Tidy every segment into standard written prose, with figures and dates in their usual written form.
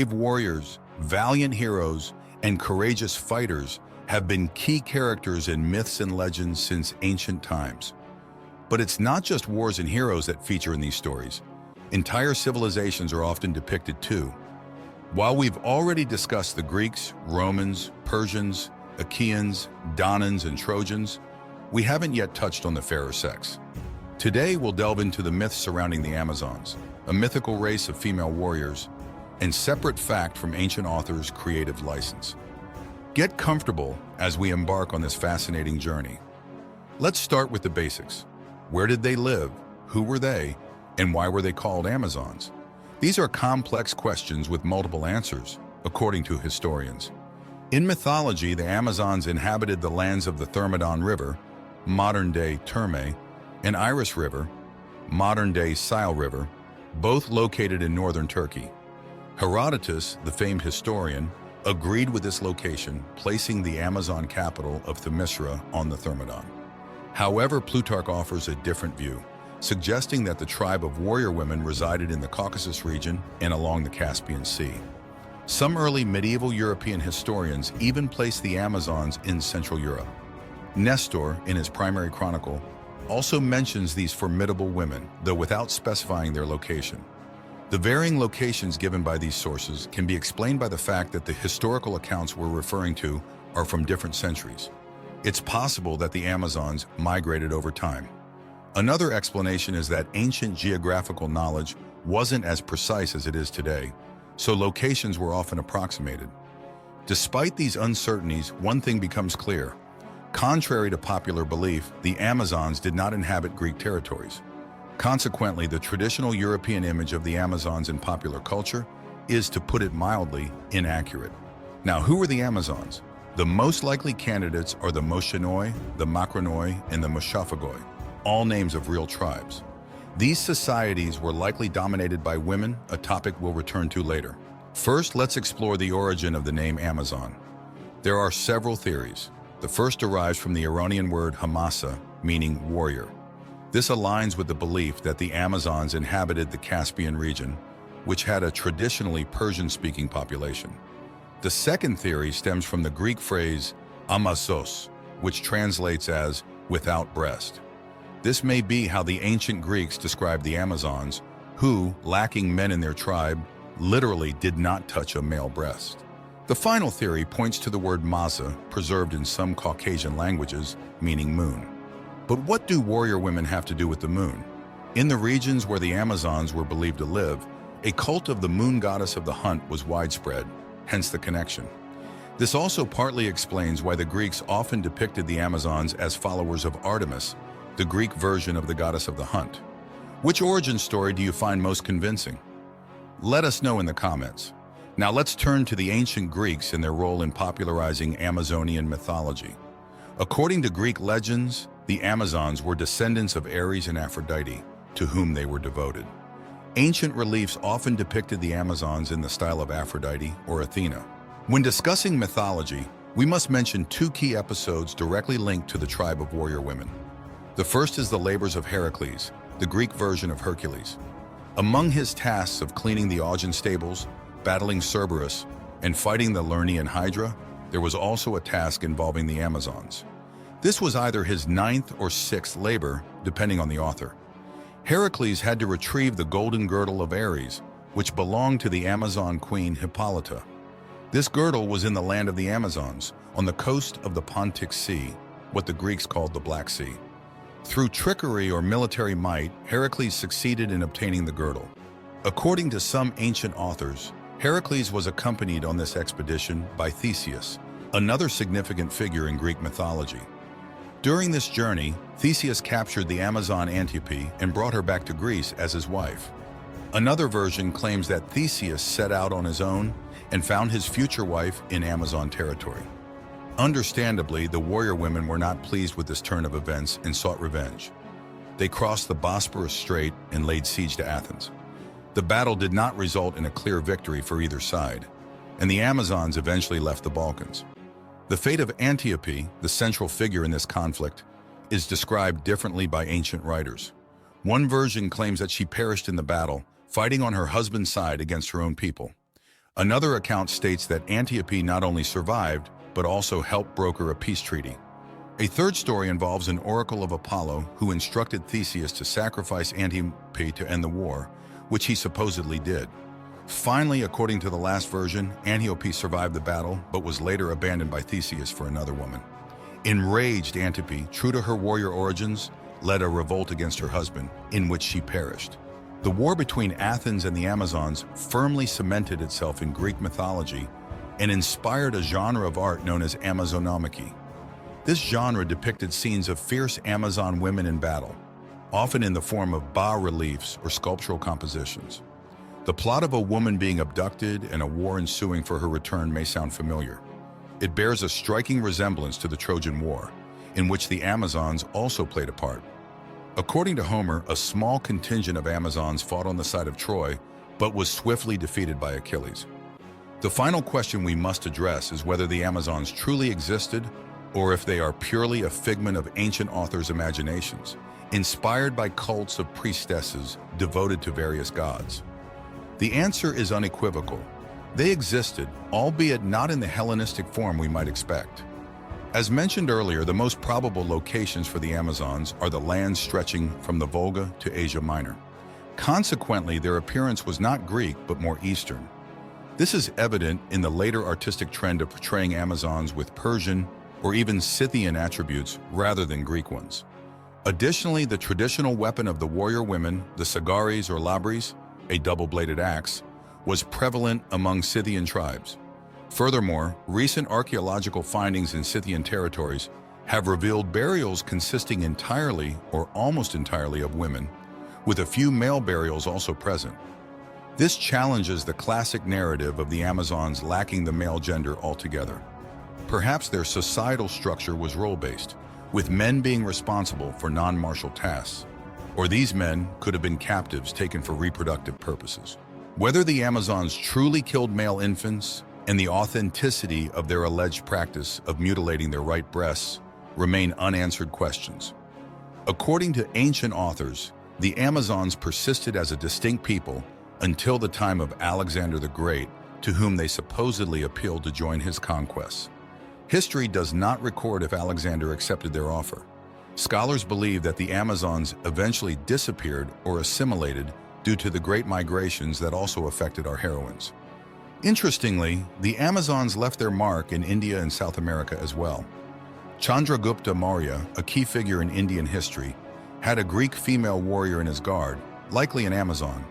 Brave warriors, valiant heroes, and courageous fighters have been key characters in myths and legends since ancient times. But it's not just wars and heroes that feature in these stories. Entire civilizations are often depicted too. While we've already discussed the Greeks, Romans, Persians, Achaeans, Danaans, and Trojans, we haven't yet touched on the fairer sex. Today we'll delve into the myths surrounding the Amazons, a mythical race of female warriors, and separate fact from ancient authors' creative license. Get comfortable as we embark on this fascinating journey. Let's start with the basics. Where did they live? Who were they? And why were they called Amazons? These are complex questions with multiple answers, according to historians. In mythology, the Amazons inhabited the lands of the Thermodon River, modern-day Terme, and Iris River, modern-day Sile River, both located in northern Turkey. Herodotus, the famed historian, agreed with this location, placing the Amazon capital of Themyscira on the Thermodon. However, Plutarch offers a different view, suggesting that the tribe of warrior women resided in the Caucasus region and along the Caspian Sea. Some early medieval European historians even placed the Amazons in Central Europe. Nestor, in his primary chronicle, also mentions these formidable women, though without specifying their location. The varying locations given by these sources can be explained by the fact that the historical accounts we're referring to are from different centuries. It's possible that the Amazons migrated over time. Another explanation is that ancient geographical knowledge wasn't as precise as it is today, so locations were often approximated. Despite these uncertainties, one thing becomes clear. Contrary to popular belief, the Amazons did not inhabit Greek territories. Consequently, the traditional European image of the Amazons in popular culture is, to put it mildly, inaccurate. Now, who were the Amazons? The most likely candidates are the Moshenoi, the Makronoi, and the Moshafagoi, all names of real tribes. These societies were likely dominated by women, a topic we'll return to later. First, let's explore the origin of the name Amazon. There are several theories. The first derives from the Iranian word Hamasa, meaning warrior. This aligns with the belief that the Amazons inhabited the Caspian region, which had a traditionally Persian-speaking population. The second theory stems from the Greek phrase amazos, which translates as without breast. This may be how the ancient Greeks described the Amazons, who, lacking men in their tribe, literally did not touch a male breast. The final theory points to the word maza, preserved in some Caucasian languages, meaning moon. But what do warrior women have to do with the moon? In the regions where the Amazons were believed to live, a cult of the moon goddess of the hunt was widespread, hence the connection. This also partly explains why the Greeks often depicted the Amazons as followers of Artemis, the Greek version of the goddess of the hunt. Which origin story do you find most convincing? Let us know in the comments. Now let's turn to the ancient Greeks and their role in popularizing Amazonian mythology. According to Greek legends, the Amazons were descendants of Ares and Aphrodite, to whom they were devoted. Ancient reliefs often depicted the Amazons in the style of Aphrodite or Athena. When discussing mythology, we must mention two key episodes directly linked to the tribe of warrior women. The first is the labors of Heracles, the Greek version of Hercules. Among his tasks of cleaning the Augean stables, battling Cerberus, and fighting the Lernaean Hydra, there was also a task involving the Amazons. This was either his ninth or sixth labor, depending on the author. Heracles had to retrieve the golden girdle of Ares, which belonged to the Amazon queen Hippolyta. This girdle was in the land of the Amazons, on the coast of the Pontic Sea, what the Greeks called the Black Sea. Through trickery or military might, Heracles succeeded in obtaining the girdle. According to some ancient authors, Heracles was accompanied on this expedition by Theseus, another significant figure in Greek mythology. During this journey, Theseus captured the Amazon Antiope and brought her back to Greece as his wife. Another version claims that Theseus set out on his own and found his future wife in Amazon territory. Understandably, the warrior women were not pleased with this turn of events and sought revenge. They crossed the Bosporus Strait and laid siege to Athens. The battle did not result in a clear victory for either side, and the Amazons eventually left the Balkans. The fate of Antiope, the central figure in this conflict, is described differently by ancient writers. One version claims that she perished in the battle, fighting on her husband's side against her own people. Another account states that Antiope not only survived, but also helped broker a peace treaty. A third story involves an oracle of Apollo who instructed Theseus to sacrifice Antiope to end the war, which he supposedly did. Finally, according to the last version, Antiope survived the battle, but was later abandoned by Theseus for another woman. Enraged, Antiope, true to her warrior origins, led a revolt against her husband, in which she perished. The war between Athens and the Amazons firmly cemented itself in Greek mythology and inspired a genre of art known as Amazonomachy. This genre depicted scenes of fierce Amazon women in battle, often in the form of bas-reliefs or sculptural compositions. The plot of a woman being abducted and a war ensuing for her return may sound familiar. It bears a striking resemblance to the Trojan War, in which the Amazons also played a part. According to Homer, a small contingent of Amazons fought on the side of Troy, but was swiftly defeated by Achilles. The final question we must address is whether the Amazons truly existed, or if they are purely a figment of ancient authors' imaginations, inspired by cults of priestesses devoted to various gods. The answer is unequivocal. They existed, albeit not in the Hellenistic form we might expect. As mentioned earlier, the most probable locations for the Amazons are the lands stretching from the Volga to Asia Minor. Consequently, their appearance was not Greek, but more Eastern. This is evident in the later artistic trend of portraying Amazons with Persian or even Scythian attributes rather than Greek ones. Additionally, the traditional weapon of the warrior women, the sagaris or labris, a double-bladed axe, was prevalent among Scythian tribes. Furthermore, recent archaeological findings in Scythian territories have revealed burials consisting entirely or almost entirely of women, with a few male burials also present. This challenges the classic narrative of the Amazons lacking the male gender altogether. Perhaps their societal structure was role-based, with men being responsible for non-martial tasks, or these men could have been captives taken for reproductive purposes. Whether the Amazons truly killed male infants and the authenticity of their alleged practice of mutilating their right breasts remain unanswered questions. According to ancient authors, the Amazons persisted as a distinct people until the time of Alexander the Great, to whom they supposedly appealed to join his conquests. History does not record if Alexander accepted their offer. Scholars believe that the Amazons eventually disappeared or assimilated due to the great migrations that also affected our heroines. Interestingly, the Amazons left their mark in India and South America as well. Chandragupta Maurya, a key figure in Indian history, had a Greek female warrior in his guard, likely an Amazon.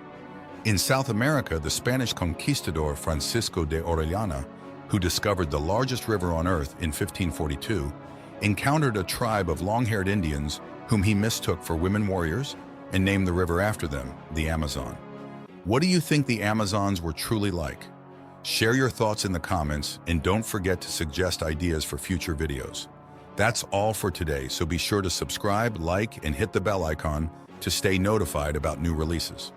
In South America, the Spanish conquistador Francisco de Orellana, who discovered the largest river on Earth in 1542, encountered a tribe of long-haired Indians whom he mistook for women warriors and named the river after them, the Amazon. What do you think the Amazons were truly like? Share your thoughts in the comments and don't forget to suggest ideas for future videos. That's all for today, so be sure to subscribe, like, and hit the bell icon to stay notified about new releases.